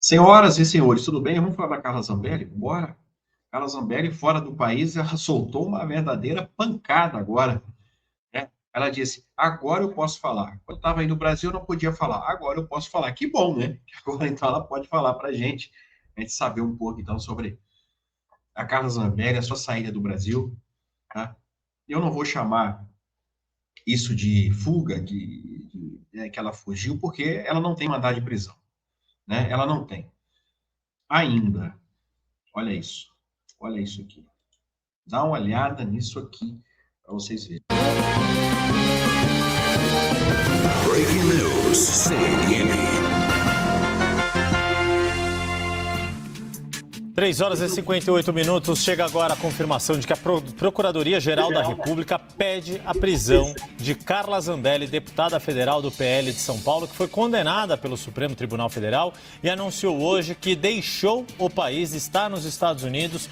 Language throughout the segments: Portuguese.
Senhoras e senhores, tudo bem? Vamos falar da Carla Zambelli? Bora! Carla Zambelli, fora do país, ela soltou uma verdadeira pancada agora, né? Ela disse, agora eu posso falar. Quando eu estava aí no Brasil, eu não podia falar. Agora eu posso falar. Que bom, né? Agora, então, ela pode falar para a gente saber um pouco, então, sobre a Carla Zambelli, a sua saída do Brasil, tá? Eu não vou chamar isso de fuga, que ela fugiu, porque ela não tem mandado de prisão, né? Ela não tem. Ainda. Olha isso. Olha isso aqui. Dá uma olhada nisso aqui para vocês verem. Breaking News, CNN. 3h58. Chega agora a confirmação de que a Procuradoria-Geral da República pede a prisão de Carla Zambelli, deputada federal do PL de São Paulo, que foi condenada pelo Supremo Tribunal Federal e anunciou hoje que deixou o país, está nos Estados Unidos,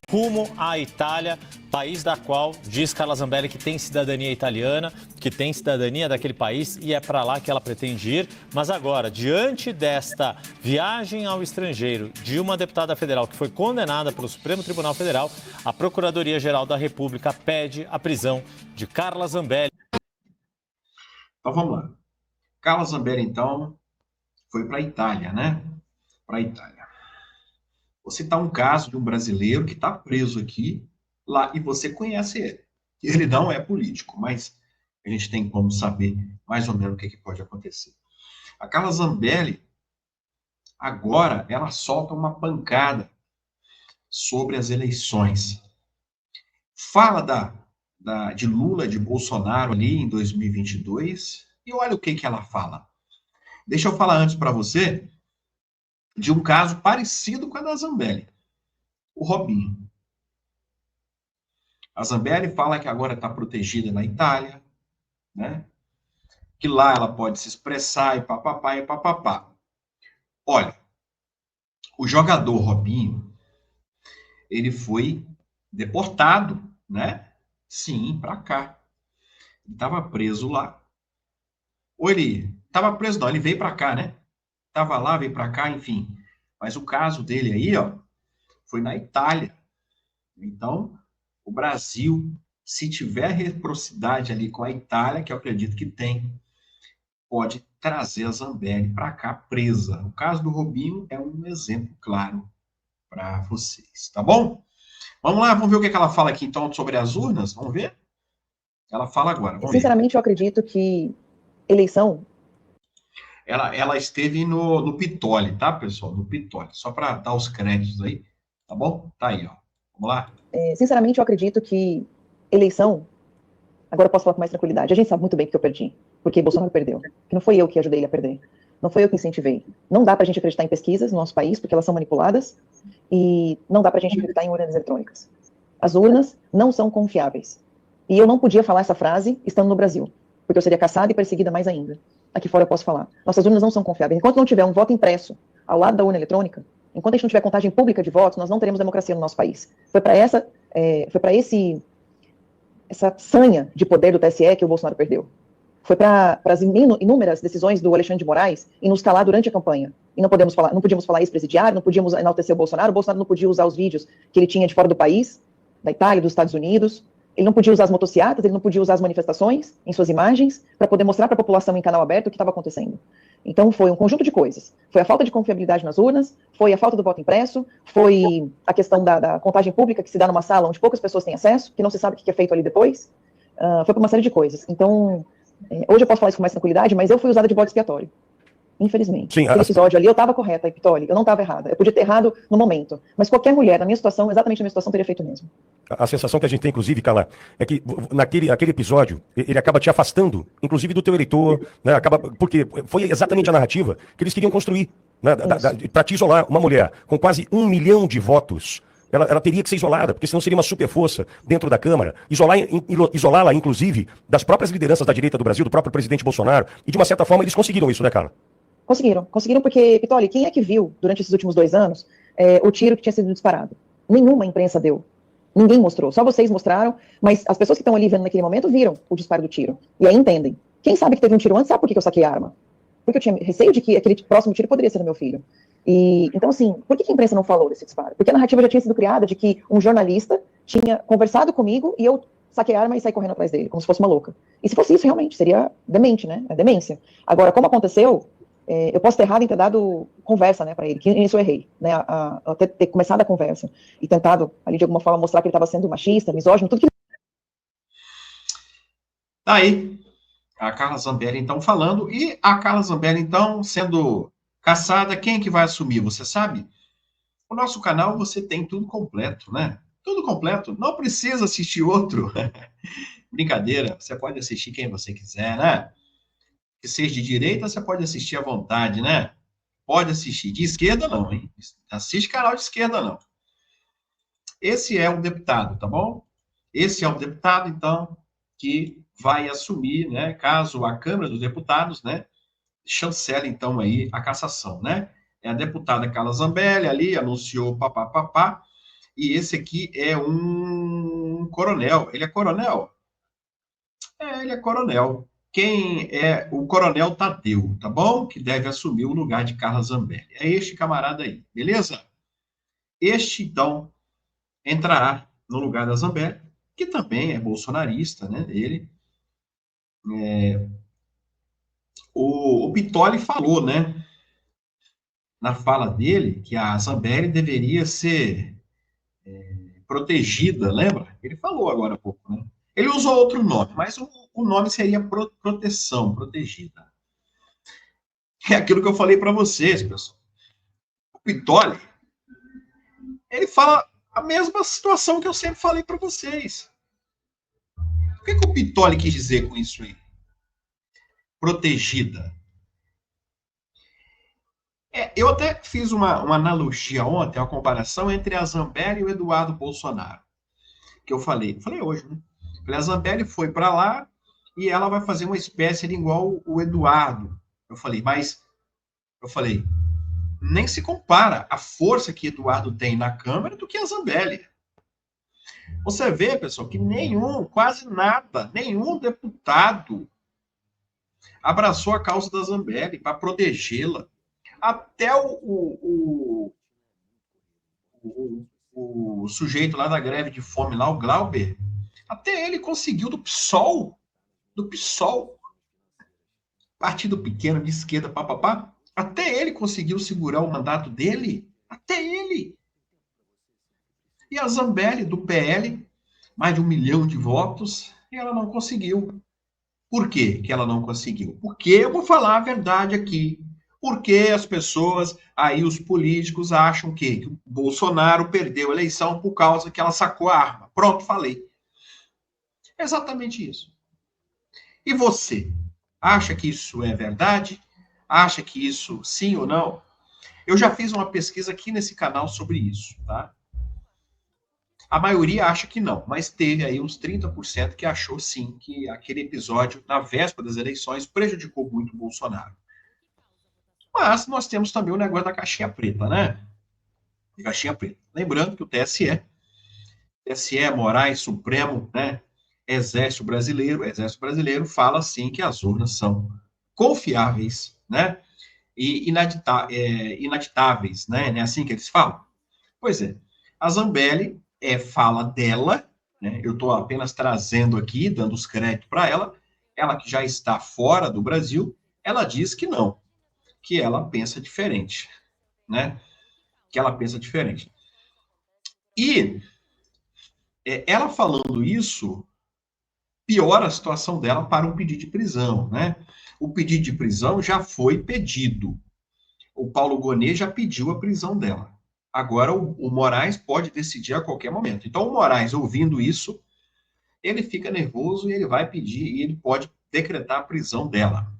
rumo à Itália, país da qual diz Carla Zambelli que tem cidadania italiana, que tem cidadania daquele país e é para lá que ela pretende ir. Mas agora, diante desta viagem ao estrangeiro de uma deputada federal que foi condenada pelo Supremo Tribunal Federal, a Procuradoria-Geral da República pede a prisão de Carla Zambelli. Então vamos lá. Carla Zambelli, então, foi para a Itália, né? Para a Itália. Vou citar um caso de um brasileiro que está preso aqui, lá, e você conhece ele. Ele não é político, mas a gente tem como saber mais ou menos o que pode acontecer. A Carla Zambelli, agora, ela solta uma pancada sobre as eleições. Fala de Lula, de Bolsonaro ali em 2022, e olha o que ela fala. Deixa eu falar antes para você de um caso parecido com a da Zambelli, o Robinho. A Zambelli fala que agora está protegida na Itália, né? Que lá ela pode se expressar e papapá e papapá. Olha, o jogador Robinho, ele foi deportado, né? Sim, para cá. Ele estava preso lá. Ou ele estava preso, não, ele veio para cá, né? Estava lá, veio para cá, enfim. Mas o caso dele aí, ó, foi na Itália. Então, o Brasil, se tiver reciprocidade ali com a Itália, que eu acredito que tem, pode trazer a Zambelli para cá presa. O caso do Robinho é um exemplo claro para vocês, tá bom? Vamos lá, vamos ver o que ela fala aqui, então, sobre as urnas? Vamos ver? Ela fala agora. Sinceramente, eu acredito que eleição... Ela esteve no Pitoli, tá, pessoal? No Pitoli, só para dar os créditos aí, tá bom? Tá aí, ó. Vamos lá? Sinceramente, eu acredito que eleição... Agora eu posso falar com mais tranquilidade. A gente sabe muito bem que eu perdi, porque Bolsonaro perdeu. Que não foi eu que ajudei ele a perder. Não foi eu que incentivei. Não dá pra gente acreditar em pesquisas no nosso país, porque elas são manipuladas, e não dá pra gente acreditar em urnas eletrônicas. As urnas não são confiáveis. E eu não podia falar essa frase estando no Brasil, porque eu seria caçada e perseguida mais ainda. Aqui fora eu posso falar. Nossas urnas não são confiáveis. Enquanto não tiver um voto impresso ao lado da urna eletrônica, enquanto a gente não tiver contagem pública de votos, nós não teremos democracia no nosso país. Foi para essa sanha de poder do TSE que o Bolsonaro perdeu. Foi para as inúmeras decisões do Alexandre de Moraes em nos calar durante a campanha. E não podíamos falar ex-presidiário, não podíamos enaltecer o Bolsonaro não podia usar os vídeos que ele tinha de fora do país, da Itália, dos Estados Unidos. Ele não podia usar as motocicletas, ele não podia usar as manifestações em suas imagens para poder mostrar para a população em canal aberto o que estava acontecendo. Então foi um conjunto de coisas. Foi a falta de confiabilidade nas urnas, foi a falta do voto impresso, foi a questão da contagem pública que se dá numa sala onde poucas pessoas têm acesso, que não se sabe o que é feito ali depois. Foi por uma série de coisas. Então, hoje eu posso falar isso com mais tranquilidade, mas eu fui usada de bode expiatório. Infelizmente. Sim, aquele episódio ali, eu estava correta, Pitoli, eu não estava errada. Eu podia ter errado no momento. Mas qualquer mulher, na minha situação, exatamente na minha situação, teria feito o mesmo. A sensação que a gente tem, inclusive, Carla, é que naquele episódio, ele acaba te afastando, inclusive do teu eleitor, né? Porque foi exatamente a narrativa que eles queriam construir, né? Para te isolar. Uma mulher com quase 1 milhão de votos, ela teria que ser isolada, porque senão seria uma super força dentro da Câmara, isolá-la, inclusive, das próprias lideranças da direita do Brasil, do próprio presidente Bolsonaro, e de uma certa forma eles conseguiram isso, né, Carla? Conseguiram porque, Pitoli, quem é que viu, durante esses últimos 2 anos, o tiro que tinha sido disparado? Nenhuma imprensa deu. Ninguém mostrou, só vocês mostraram, mas as pessoas que estão ali vendo naquele momento viram o disparo do tiro. E aí entendem. Quem sabe que teve um tiro antes, sabe por que eu saquei a arma? Porque eu tinha receio de que aquele próximo tiro poderia ser do meu filho. E, então, assim, por que a imprensa não falou desse disparo? Porque a narrativa já tinha sido criada de que um jornalista tinha conversado comigo e eu saquei a arma e saí correndo atrás dele, como se fosse uma louca. E se fosse isso, realmente, seria demente, né? É demência. Agora, como aconteceu, eu posso ter errado em ter dado conversa, né, para ele, que nisso eu errei, né, até ter começado a conversa e tentado, ali, de alguma forma, mostrar que ele estava sendo machista, misógino, tudo que... Tá aí a Carla Zambelli, então, falando, e a Carla Zambelli, então, sendo caçada, quem que vai assumir, você sabe? O nosso canal, você tem tudo completo, né? Tudo completo, não precisa assistir outro. Brincadeira, você pode assistir quem você quiser, né? Que seja de direita, você pode assistir à vontade, né? Pode assistir. De esquerda, não, hein? Assiste canal de esquerda, não. Esse é o deputado, tá bom? Esse é o deputado, então, que vai assumir, né? Caso a Câmara dos Deputados, né? Chancele, então, aí a cassação, né? É a deputada Carla Zambelli, ali, anunciou papapá, e esse aqui é um coronel. Ele é coronel? Ele é coronel. Quem é o Coronel Tadeu, tá bom? Que deve assumir o lugar de Carla Zambelli. É este camarada aí, beleza? Este, então, entrará no lugar da Zambelli, que também é bolsonarista, né? Ele. O Pittoli falou, né? Na fala dele, que a Zambelli deveria ser protegida, lembra? Ele falou agora há pouco, né? Ele usou outro nome, mas o nome seria proteção, protegida. É aquilo que eu falei para vocês, pessoal. O Pittoli, ele fala a mesma situação que eu sempre falei para vocês. O que o Pittoli quis dizer com isso aí? Protegida. Eu até fiz uma analogia ontem, uma comparação entre a Zambelli e o Eduardo Bolsonaro. Que eu falei hoje, né? Falei, a Zambelli foi para lá e ela vai fazer uma espécie de igual o Eduardo. Eu falei, nem se compara a força que Eduardo tem na Câmara do que a Zambelli. Você vê, pessoal, que quase nada, nenhum deputado abraçou a causa da Zambelli para protegê-la. Até o sujeito lá da greve de fome, lá, o Glauber, até ele conseguiu do PSOL, partido pequeno de esquerda, papapá, até ele conseguiu segurar o mandato dele, até ele. E a Zambelli, do PL, mais de 1 milhão de votos, e ela não conseguiu. Por quê que ela não conseguiu? Porque eu vou falar a verdade aqui. Porque as pessoas, aí os políticos acham que o Bolsonaro perdeu a eleição por causa que ela sacou a arma. Pronto, falei. É exatamente isso. E você? Acha que isso é verdade? Acha que isso sim ou não? Eu já fiz uma pesquisa aqui nesse canal sobre isso, tá? A maioria acha que não, mas teve aí uns 30% que achou sim que aquele episódio, na véspera das eleições, prejudicou muito o Bolsonaro. Mas nós temos também o negócio da caixinha preta, né? Caixinha preta. Lembrando que o TSE, Moraes, Supremo, né? Exército Brasileiro fala assim que as urnas são confiáveis, né? E inaditáveis, né? Não é assim que eles falam? Pois é. A Zambelli fala dela, né? Eu estou apenas trazendo aqui, dando os créditos para ela que já está fora do Brasil, ela diz que não, que ela pensa diferente, né? Que ela pensa diferente. E ela falando isso piora a situação dela para um pedido de prisão, né? O pedido de prisão já foi pedido. O Paulo Gonet já pediu a prisão dela. Agora o Moraes pode decidir a qualquer momento. Então o Moraes, ouvindo isso, ele fica nervoso e ele vai pedir, e ele pode decretar a prisão dela.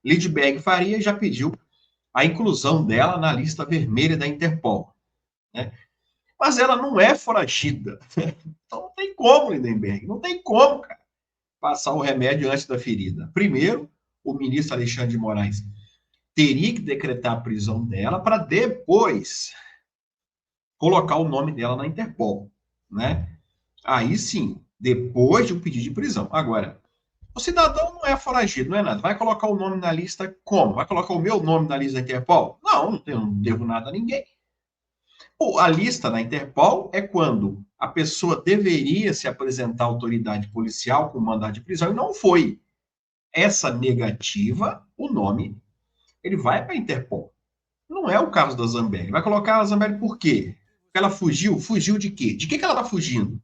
Lidberg Faria já pediu a inclusão dela na lista vermelha da Interpol, né? Mas ela não é foragida. Então não tem como, Lindenberg, não tem como, cara, passar o remédio antes da ferida. Primeiro, o ministro Alexandre de Moraes teria que decretar a prisão dela para depois colocar o nome dela na Interpol, né? Aí sim, depois de um pedido de prisão. Agora, O cidadão não é foragido, não é nada. Vai colocar o nome na lista como? Vai colocar o meu nome na lista da Interpol? Não, eu não devo nada a ninguém. A lista na Interpol é quando a pessoa deveria se apresentar à autoridade policial com mandado de prisão e não foi. Essa negativa, o nome, ele vai para a Interpol. Não é o caso da Zambelli. Vai colocar a Zambelli por quê? Porque ela fugiu? Fugiu de quê? De que ela está fugindo?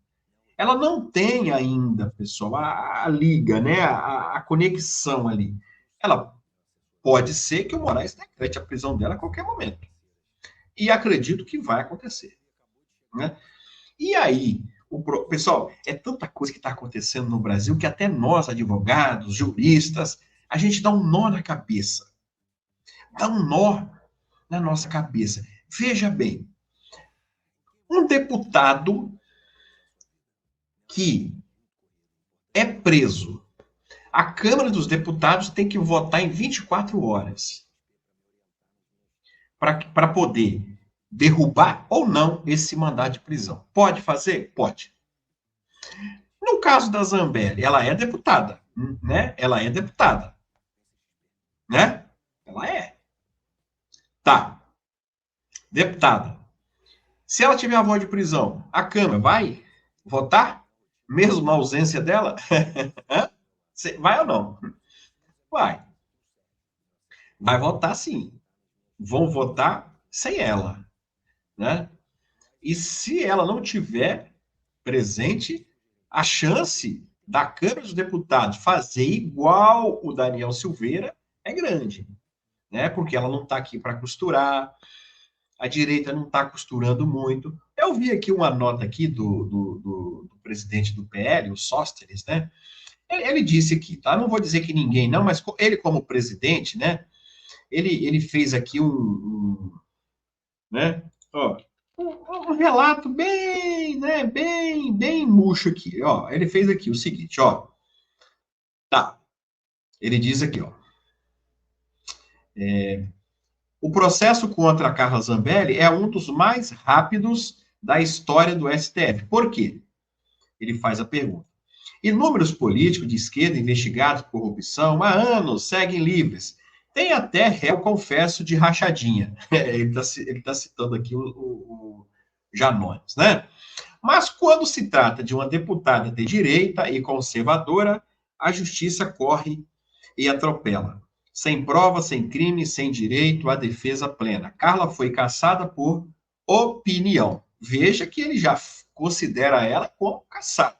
Ela não tem ainda, pessoal, a liga, né? A conexão ali. Ela pode ser que o Moraes decrete a prisão dela a qualquer momento. E acredito que vai acontecer. Né? E aí, pessoal, é tanta coisa que está acontecendo no Brasil que até nós, advogados, juristas, a gente dá um nó na cabeça. Dá um nó na nossa cabeça. Veja bem, um deputado que é preso, a Câmara dos Deputados tem que votar em 24 horas para poder derrubar ou não esse mandado de prisão. Pode fazer? Pode. No caso da Zambelli, ela é deputada, né? Ela é deputada, né? Ela é. Tá. Deputada. Se ela tiver a voz de prisão, a Câmara vai votar? Mesmo na ausência dela? Vai ou não? Vai. Vai votar sim. Vão votar sem ela, né? E se ela não tiver presente, a chance da Câmara dos Deputados fazer igual o Daniel Silveira é grande, né? Porque ela não está aqui para costurar, a direita não está costurando muito. Eu vi aqui uma nota aqui do presidente do PL, o Sósteres, né? Ele disse aqui, tá? Não vou dizer que ninguém não, mas ele como presidente, né? Ele fez aqui né? Ó, um relato bem, né? Bem murcho aqui. Ó, ele fez aqui o seguinte, ó. Tá. Ele diz aqui, ó. O processo contra a Carla Zambelli é um dos mais rápidos da história do STF. Por quê? Ele faz a pergunta. Inúmeros políticos de esquerda investigados por corrupção há anos seguem livres. Tem até réu, confesso, de rachadinha. Ele tá citando aqui o Janones, né? Mas quando se trata de uma deputada de direita e conservadora, a justiça corre e atropela. Sem prova, sem crime, sem direito à defesa plena. Carla foi caçada por opinião. Veja que ele já considera ela como caçada.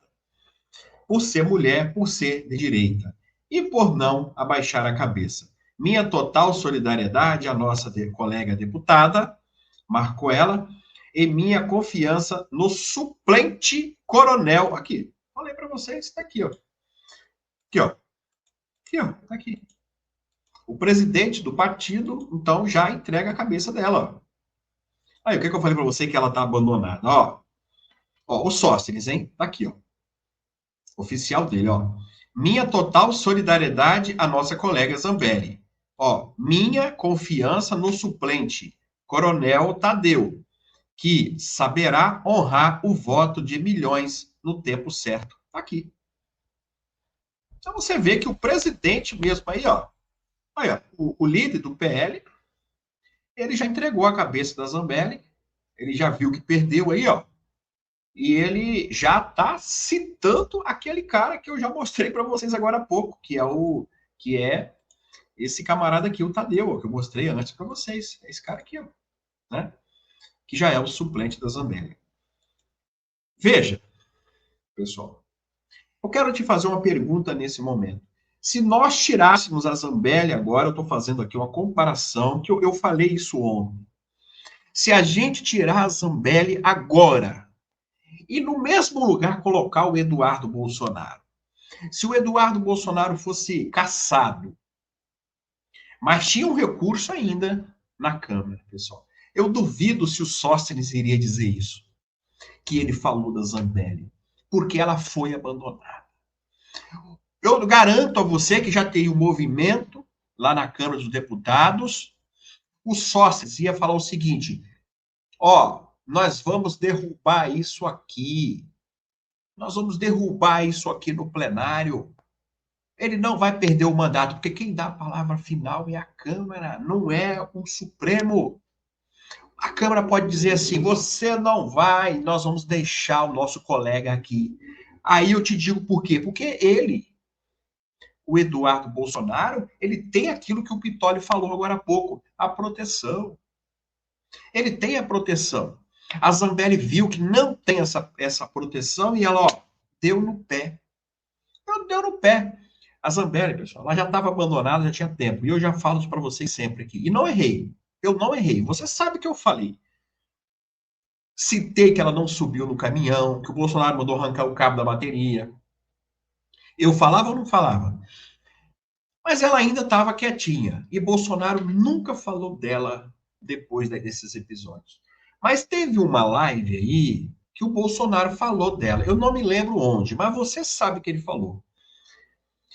Por ser mulher, por ser de direita. E por não abaixar a cabeça. Minha total solidariedade à nossa colega deputada, marcou ela, e minha confiança no suplente coronel. Aqui, falei para vocês, está aqui, ó. Aqui, ó. Aqui, ó, tá aqui. O presidente do partido, então, já entrega a cabeça dela. Ó. Aí, o que eu falei para você que ela tá abandonada? Ó, o Sóstenes, hein? Tá aqui, ó. Oficial dele, ó. Minha total solidariedade à nossa colega Zambelli. Ó, minha confiança no suplente, Coronel Tadeu, que saberá honrar o voto de milhões no tempo certo. Tá aqui. Então você vê que o presidente mesmo aí, ó, o líder do PL, ele já entregou a cabeça da Zambelli, ele já viu que perdeu aí, ó, e ele já está citando aquele cara que eu já mostrei para vocês agora há pouco, que é esse camarada aqui, o Tadeu, ó, que eu mostrei antes para vocês. É esse cara aqui, ó, né? Que já é o suplente da Zambelli. Veja, pessoal, eu quero te fazer uma pergunta nesse momento. Se nós tirássemos a Zambelli agora, eu estou fazendo aqui uma comparação, que eu falei isso ontem. Se a gente tirar a Zambelli agora, e no mesmo lugar colocar o Eduardo Bolsonaro. Se o Eduardo Bolsonaro fosse cassado, mas tinha um recurso ainda na Câmara, pessoal. Eu duvido se o Sóstenes iria dizer isso, que ele falou da Zambelli, porque ela foi abandonada. Eu garanto a você que já teria um movimento lá na Câmara dos Deputados, o Sóstenes ia falar o seguinte, ó, nós vamos derrubar isso aqui. Nós vamos derrubar isso aqui no plenário. Ele não vai perder o mandato, porque quem dá a palavra final é a Câmara, não é o Supremo. A Câmara pode dizer assim, você não vai, nós vamos deixar o nosso colega aqui. Aí eu te digo por quê? Porque ele, o Eduardo Bolsonaro, ele tem aquilo que o Pitoli falou agora há pouco, a proteção. Ele tem a proteção. A Zambelli viu que não tem essa proteção e ela, ó, deu no pé. Deu no pé. A Zambelli, pessoal, ela já estava abandonada, já tinha tempo. E eu já falo isso para vocês sempre aqui. E não errei. Eu não errei. Você sabe que eu falei. Citei que ela não subiu no caminhão, que o Bolsonaro mandou arrancar o cabo da bateria. Eu falava ou não falava? Mas ela ainda estava quietinha. E Bolsonaro nunca falou dela depois desses episódios. Mas teve uma live aí que o Bolsonaro falou dela. Eu não me lembro onde, mas você sabe que ele falou.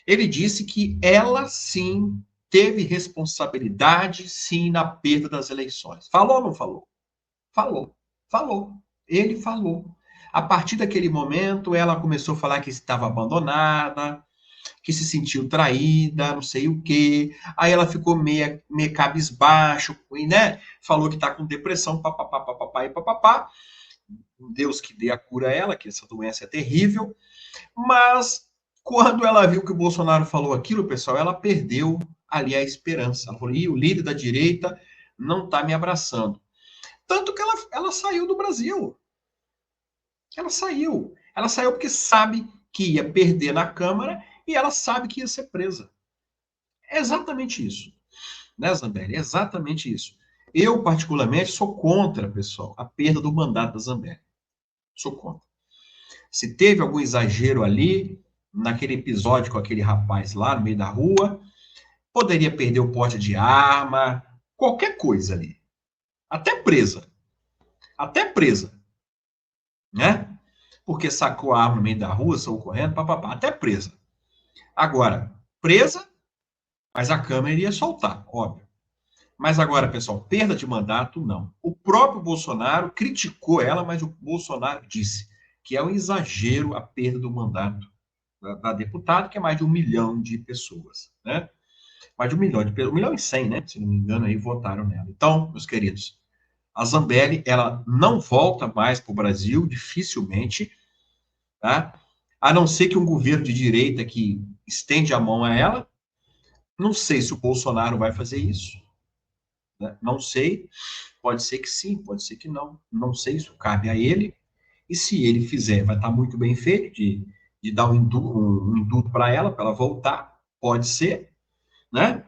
Ele disse que ela, sim, teve responsabilidade, sim, na perda das eleições. Falou ou não falou? Falou. Falou. Ele falou. A partir daquele momento, ela começou a falar que estava abandonada, que se sentiu traída, não sei o quê. Aí ela ficou meio cabisbaixo, né? Falou que está com depressão, papapá, e papapá. Deus que dê a cura a ela, que essa doença é terrível. Mas quando ela viu que o Bolsonaro falou aquilo, pessoal, ela perdeu ali a esperança. Ela falou, o líder da direita não está me abraçando. Tanto que ela saiu do Brasil. Ela saiu. Ela saiu porque sabe que ia perder na Câmara e ela sabe que ia ser presa. É exatamente isso. Né, Zambelli? É exatamente isso. Eu, particularmente, sou contra, pessoal, a perda do mandato da Zambelli. Sou contra. Se teve algum exagero ali, naquele episódio com aquele rapaz lá no meio da rua, poderia perder o porte de arma, qualquer coisa ali. Até presa. Até presa. Né? Porque sacou a arma no meio da rua, saiu correndo, papapá. Até presa. Agora, presa, mas a Câmara iria soltar, óbvio. Mas agora, pessoal, perda de mandato, não. O próprio Bolsonaro criticou ela, mas o Bolsonaro disse que é um exagero a perda do mandato da deputada, que é mais de 1 milhão de pessoas, né? Mais de 1 milhão de pessoas, 1 milhão e 100, né? Se não me engano, aí votaram nela. Então, meus queridos, a Zambelli, ela não volta mais para o Brasil, dificilmente, tá? A não ser que um governo de direita que estende a mão a ela. Não sei se o Bolsonaro vai fazer isso, né? Não sei. Pode ser que sim, pode ser que não. Não sei, isso cabe a ele. E se ele fizer, vai estar muito bem feito de dar um indulto para ela voltar. Pode ser, né?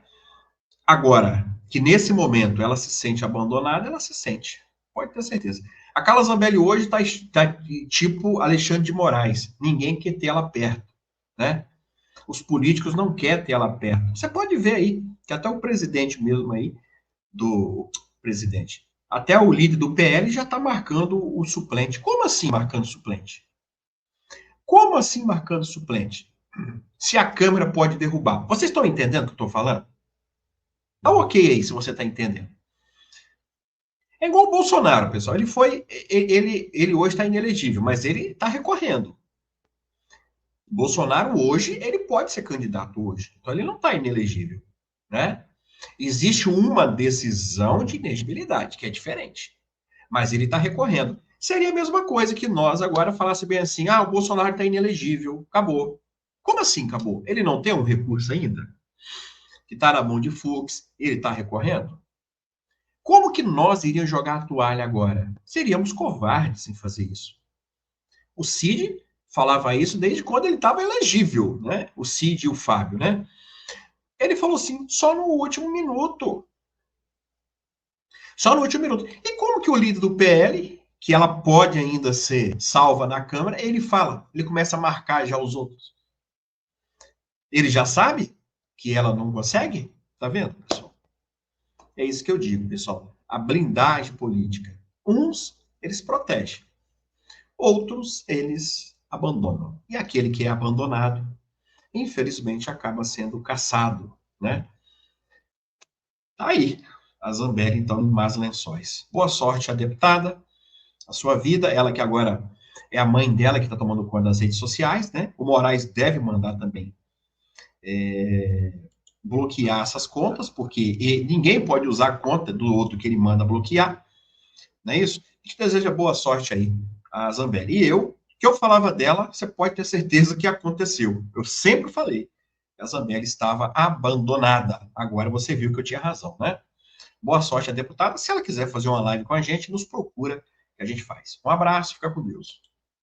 Agora, que nesse momento ela se sente abandonada, ela se sente. Pode ter certeza. A Carla Zambelli hoje está tipo Alexandre de Moraes. Ninguém quer ter ela perto, né? Os políticos não querem ter ela perto. Você pode ver aí, que até o presidente mesmo aí, até o líder do PL já está marcando o suplente. Como assim marcando suplente? Como assim marcando suplente? Se a Câmara pode derrubar. Vocês estão entendendo o que eu estou falando? Tá ok aí, se você está entendendo. É igual o Bolsonaro, pessoal. Ele hoje está inelegível, mas ele está recorrendo. Bolsonaro hoje, ele pode ser candidato hoje. Então ele não está inelegível, né? Existe uma decisão de inelegibilidade, que é diferente. Mas ele está recorrendo. Seria a mesma coisa que nós agora falasse bem assim, o Bolsonaro está inelegível, acabou. Como assim acabou? Ele não tem um recurso ainda? Que está na mão de Fux, ele está recorrendo? Como que nós iríamos jogar a toalha agora? Seríamos covardes em fazer isso. O Cid falava isso desde quando ele estava elegível, né? O Cid e o Fábio, né? Ele falou assim, só no último minuto. Só no último minuto. E como que o líder do PL, que ela pode ainda ser salva na Câmara, ele começa a marcar já os outros. Ele já sabe que ela não consegue? Tá vendo, pessoal? É isso que eu digo, pessoal. A blindagem política. Uns, eles protegem. Outros, eles abandonam. E aquele que é abandonado, infelizmente, acaba sendo caçado, né? Tá aí, a Zambelli, então, em más lençóis. Boa sorte à deputada, a sua vida, ela que agora é a mãe dela que está tomando conta das redes sociais, né? O Moraes deve mandar também bloquear essas contas, porque ninguém pode usar a conta do outro que ele manda bloquear, não é isso? A gente deseja boa sorte aí a Zambelli. E que eu falava dela, você pode ter certeza que aconteceu. Eu sempre falei que a Zambelli estava abandonada. Agora você viu que eu tinha razão, né? Boa sorte à deputada. Se ela quiser fazer uma live com a gente, nos procura, que a gente faz. Um abraço, fica com Deus.